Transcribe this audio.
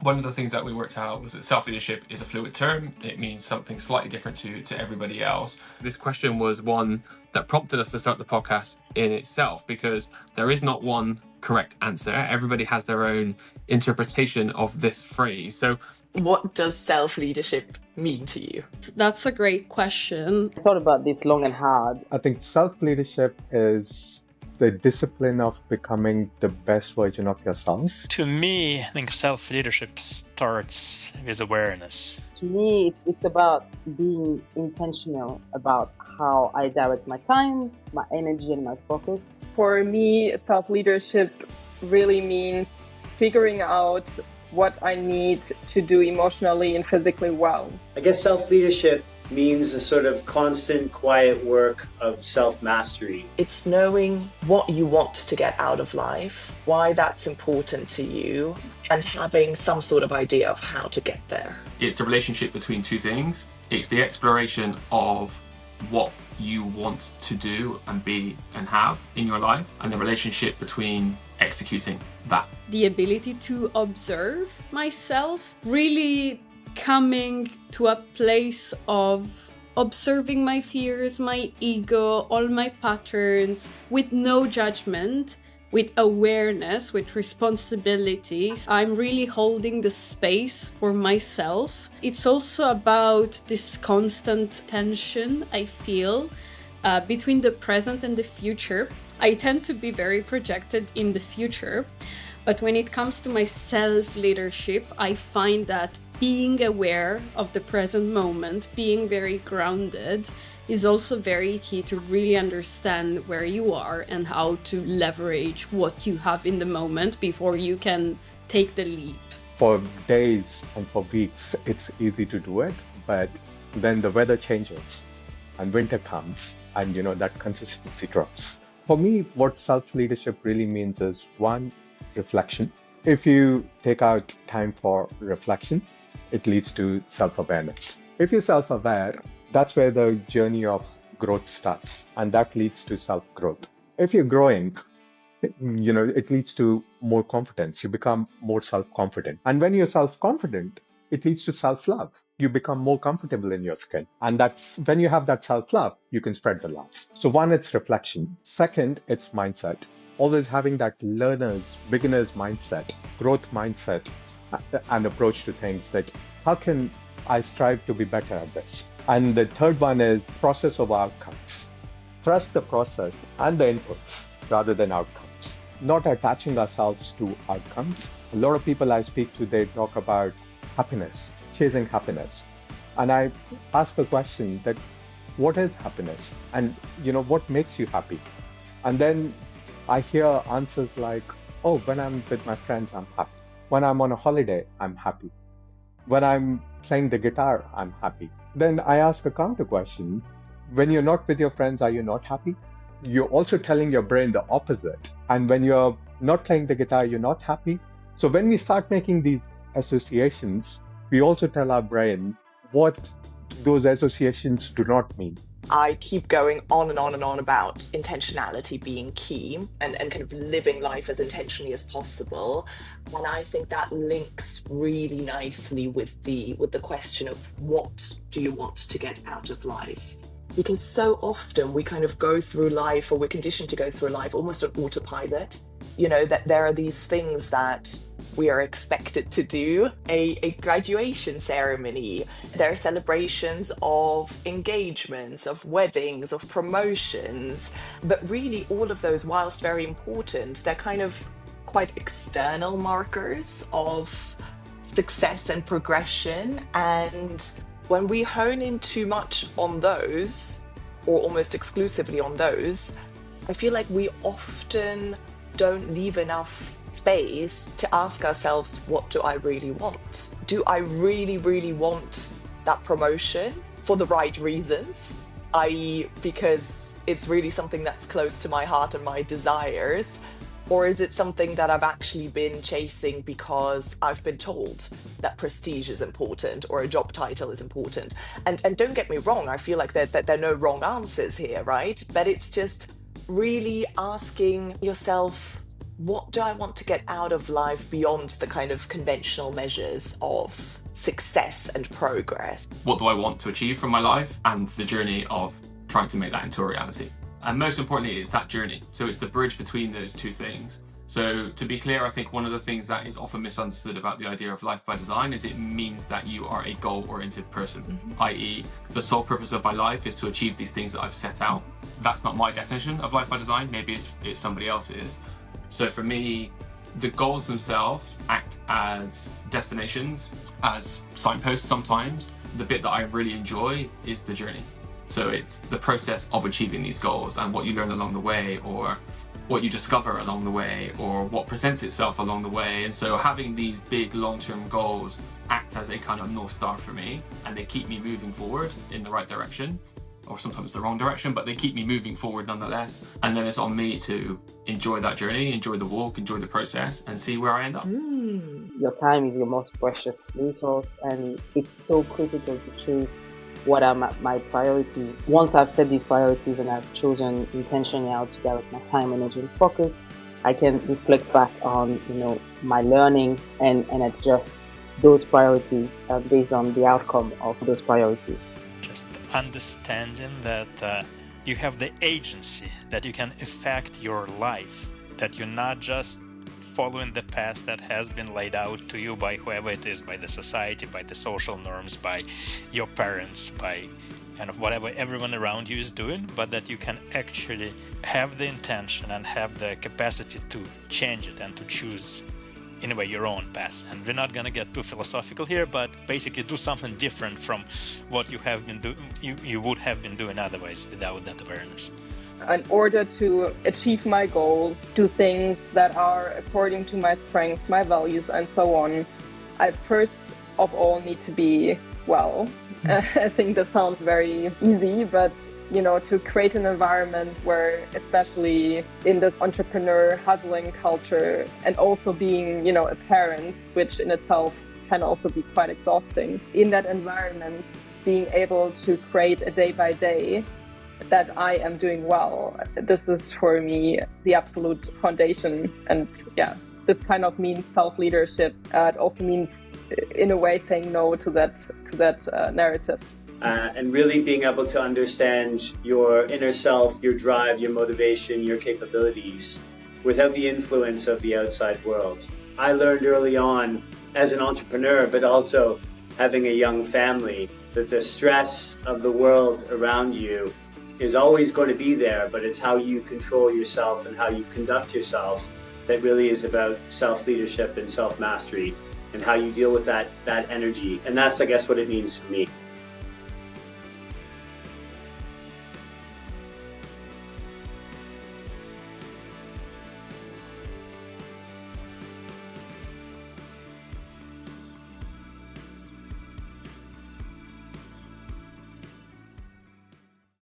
One of the things that we worked out was that self-leadership is a fluid term. It means something slightly different to everybody else. This question was one that prompted us to start the podcast in itself, because there is not one correct answer. Everybody has their own interpretation of this phrase. So what does self-leadership mean to you? That's a great question. I thought about this long and hard. I think self-leadership is the discipline of becoming the best version of yourself. To me, I think self-leadership starts with awareness. To me, it's about being intentional about how I direct my time, my energy, and my focus. For me, self-leadership really means figuring out what I need to do emotionally and physically well. I guess self-leadership means a sort of constant, quiet work of self-mastery. It's knowing what you want to get out of life, why that's important to you, and having some sort of idea of how to get there. It's the relationship between two things. It's the exploration of what you want to do and be and have in your life, and the relationship between executing that. The ability to observe myself, really coming to a place of observing my fears, my ego, all my patterns, with no judgment, with awareness, with responsibilities. I'm really holding the space for myself. It's also about this constant tension I feel between the present and the future. I tend to be very projected in the future, but when it comes to my self-leadership, I find that being aware of the present moment, being very grounded, is also very key to really understand where you are and how to leverage what you have in the moment before you can take the leap. For days and for weeks, it's easy to do it, but then the weather changes and winter comes and, that consistency drops. For me, what self-leadership really means is, one, reflection. If you take out time for reflection, it leads to self-awareness. If you're self-aware, that's where the journey of growth starts, and that leads to self-growth. If you're growing, it leads to more confidence. You become more self-confident. And when you're self-confident, it leads to self-love. You become more comfortable in your skin. And that's when you have that self-love, you can spread the love. So one, it's reflection. Second, it's mindset. Always having that beginner's mindset, growth mindset, and approach to things, that how can I strive to be better at this? And the third one is process over outcomes. Trust the process and the inputs rather than outcomes. Not attaching ourselves to outcomes. A lot of people I speak to, they talk about happiness, chasing happiness. And I ask a question that, what is happiness? And what makes you happy? And then I hear answers like, oh, when I'm with my friends, I'm happy. When I'm on a holiday, I'm happy. When I'm playing the guitar, I'm happy. Then I ask a counter question. When you're not with your friends, are you not happy? You're also telling your brain the opposite. And when you're not playing the guitar, you're not happy. So when we start making these associations, we also tell our brain what those associations do not mean. I keep going on and on and on about intentionality being key and kind of living life as intentionally as possible. And I think that links really nicely with the question of, what do you want to get out of life? Because so often we kind of go through life, or we're conditioned to go through life almost on autopilot. That there are these things that we are expected to do, a graduation ceremony. There are celebrations of engagements, of weddings, of promotions. But really all of those, whilst very important, they're kind of quite external markers of success and progression. And when we hone in too much on those, or almost exclusively on those, I feel like we often don't leave enough space to ask ourselves, what do I really want? Do I really, really want that promotion for the right reasons? i.e. because it's really something that's close to my heart and my desires? Or is it something that I've actually been chasing because I've been told that prestige is important or a job title is important? And don't get me wrong, I feel like there are no wrong answers here, right? But it's just really asking yourself, what do I want to get out of life beyond the kind of conventional measures of success and progress? What do I want to achieve from my life and the journey of trying to make that into a reality? And most importantly, it's that journey. So it's the bridge between those two things. So to be clear, I think one of the things that is often misunderstood about the idea of life by design is it means that you are a goal-oriented person, i.e. the sole purpose of my life is to achieve these things that I've set out. That's not my definition of life by design. Maybe it's somebody else's. So for me, the goals themselves act as destinations, as signposts sometimes. The bit that I really enjoy is the journey. So it's the process of achieving these goals and what you learn along the way, or what you discover along the way, or what presents itself along the way. And so having these big long-term goals act as a kind of North Star for me, and they keep me moving forward in the right direction, or sometimes the wrong direction, but they keep me moving forward nonetheless. And then it's on me to enjoy that journey, enjoy the walk, enjoy the process, and see where I end up. Your time is your most precious resource, and it's so critical to choose what are my priorities. Once I've set these priorities and I've chosen intentionally how to direct my time, energy, and focus, I can reflect back on, my learning and adjust those priorities based on the outcome of those priorities. Just understanding that you have the agency, that you can affect your life, that you're not just following the path that has been laid out to you by whoever it is, by the society, by the social norms, by your parents, by kind of whatever everyone around you is doing, but that you can actually have the intention and have the capacity to change it and to choose in a way your own path. And we're not going to get too philosophical here, but basically do something different from what you have been you would have been doing otherwise without that awareness. In order to achieve my goals, do things that are according to my strengths, my values, and so on, I first of all need to be well. I think that sounds very easy, but to create an environment where, especially in this entrepreneur hustling culture, and also being, a parent, which in itself can also be quite exhausting, in that environment, being able to create a day by day that I am doing well. This is for me the absolute foundation. And this kind of means self-leadership. It also means, in a way, saying no to that narrative. And really being able to understand your inner self, your drive, your motivation, your capabilities without the influence of the outside world. I learned early on as an entrepreneur, but also having a young family, that the stress of the world around you is always going to be there, but it's how you control yourself and how you conduct yourself that really is about self-leadership and self-mastery, and how you deal with that energy. And that's, I guess, what it means for me.